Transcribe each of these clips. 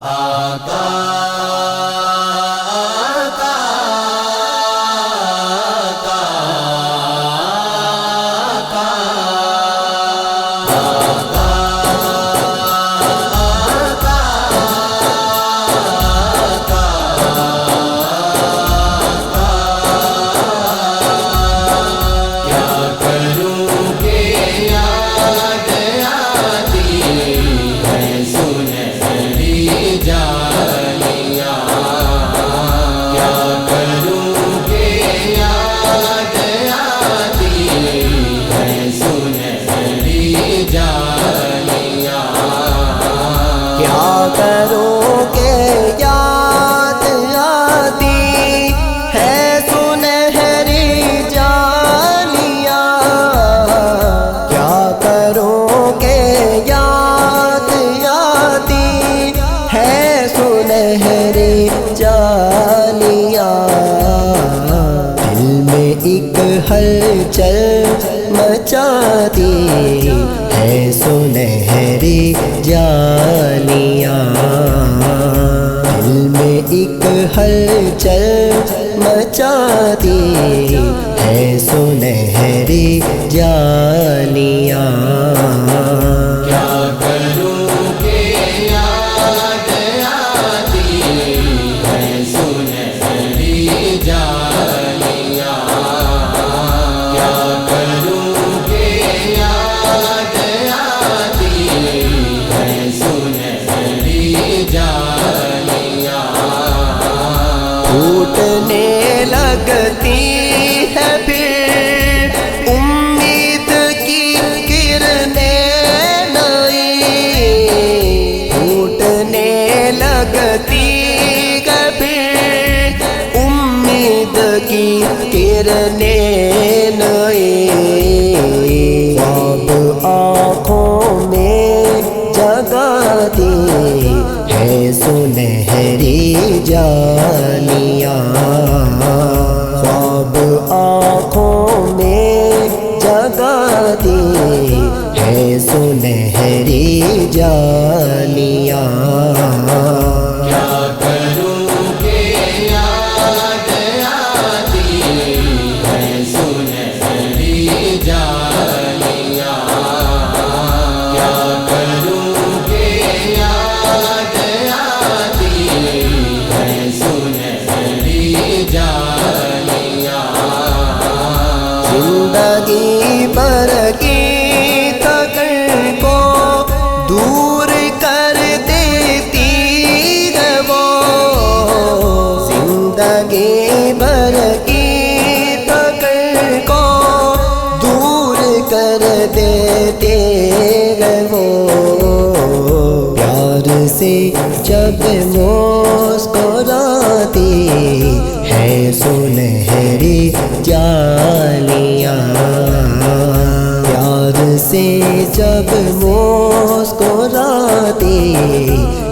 آقا آقا ہلچل مچاتی ہے سنہری جالیاں، دل میں ایک ہلچل مچاتی ہے سنہری جالیاں۔ ٹوٹنے لگتی ہے پھر امید کی کرنیں نئی، ٹوٹنے لگتی ہے پھر امید کی کرنیں نئی، خواب آنکھوں میں جگاتی ہے سنہری جالیاں، خواب آنکھوں میں جگاتی ہے سنہری جالیاں۔ زندگی بھر کی تھکن کو دور کر دیتی ہے وہ، زندگی بھر کی تھکن کو دور کر دیتے ہیں وہ، پیار سے جب مسکراتی ہے سنہری جالیاں، پیار سے جب مسکراتی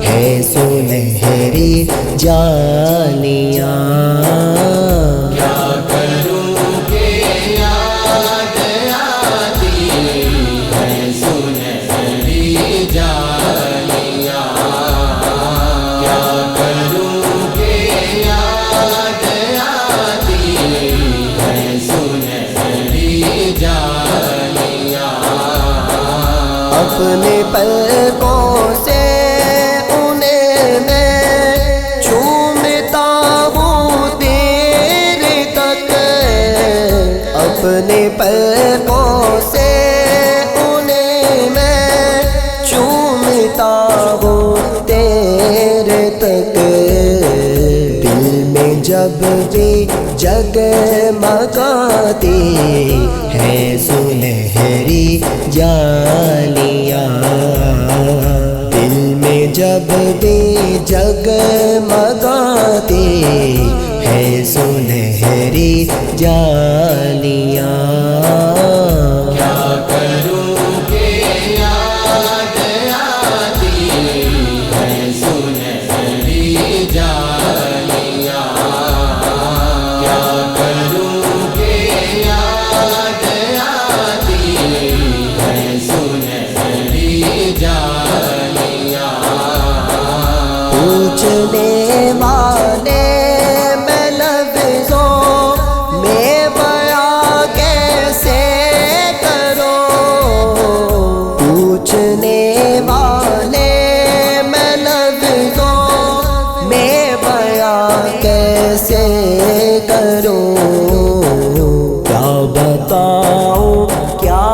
ہے سنہری جالیاں۔ اپنے پلکوں سے انہیں میں چومتا ہوں دیر تک، اپنے پلکوں سے انہیں میں چومتا ہوں دیر تک، دل میں جب بھی جگمگاتی ہے سنہری جالیاں، دل میں جب بھی جگمگاتی ہے سنہری جالیاں۔ پوچھنے والے میں لفظوں میں بیاں کیسے کروں، پوچھنے والے میں لفظوں میں بیاں کیسے کروں، کیا بتاؤں کیا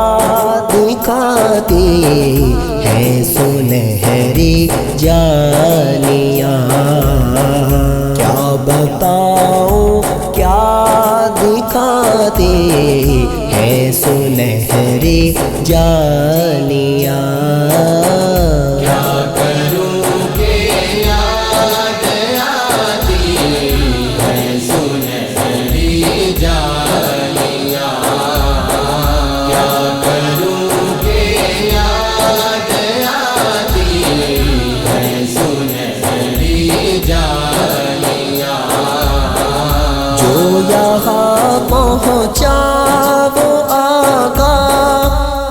دکھاتی ہے سنہری جالیاں، کیا بتاؤں کیا دکھاتی ہے سنہری جالیاں، جو یہاں پہنچا وہ آقا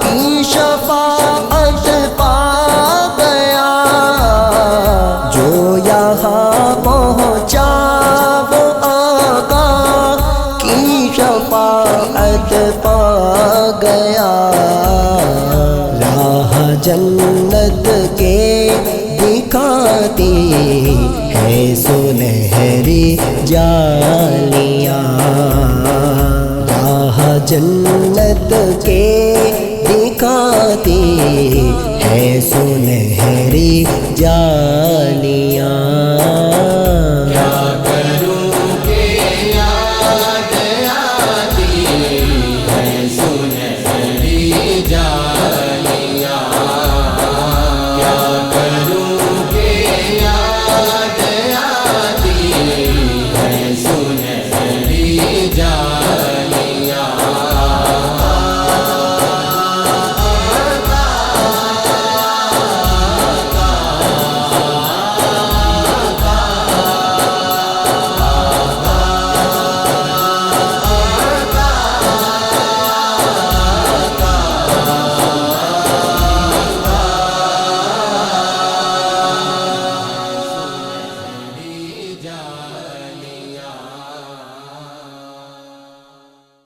کی شفاعت پا گیا، جو یہاں پہنچا وہ آقا کی شفاعت پا گیا، راہ جنت کے دکھاتی ہے سنہری جالیاں، راہ جنت کے دکھاتی ہے سنہری جالیاں۔